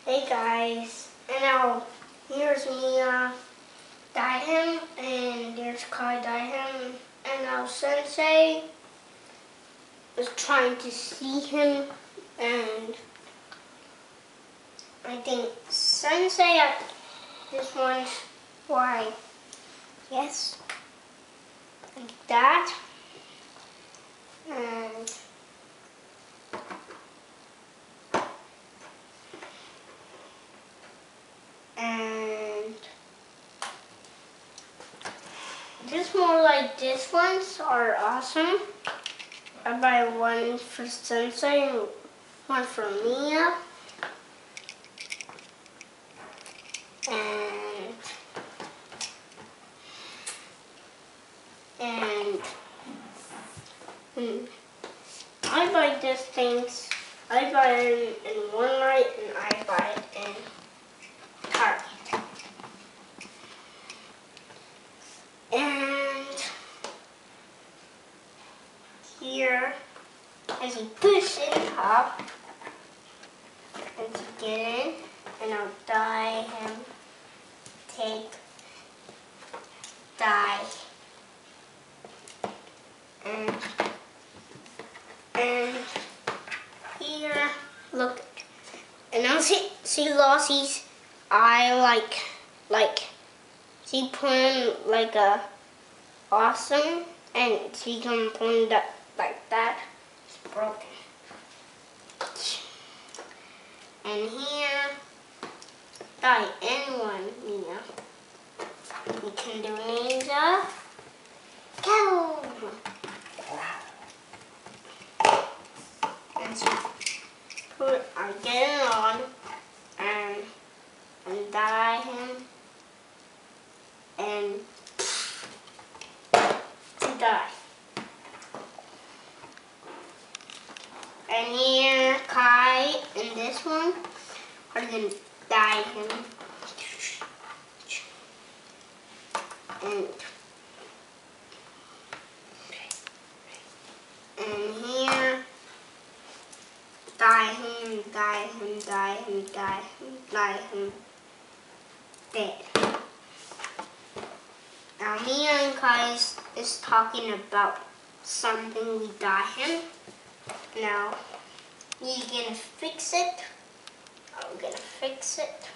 Hey guys, and now here's me dye him, and there's Kai dye him, and now Sensei is trying to see him, and I think Sensei at this one's why, yes, like that, and just more like this ones are awesome. I buy one for Sensei and one for Mia. And I buy these things. I buy it in one night and I buy it in Target. And here, as you push it up, and to get in, and I'll dye him, take, dye, and here, look, and now see Lossie's eye like, she put like a awesome, and she can point that like that. It's broken. And here, dye anyone, Mia. You can do ninja. Go! And so I get it on and dye him and to dye. And here, Kai and this one are gonna dye him. And here, dye him, dye him, dye him, dye him, dye him. Dead. Now Mia and Kai is talking about something we dye him. Now, you're gonna fix it. I'm gonna fix it.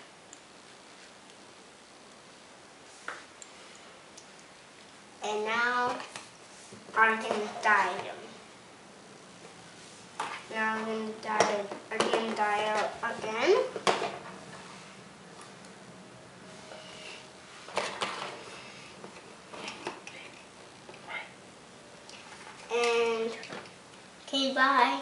And now, I'm gonna dye them. Now I'm gonna dye again. And, okay, bye.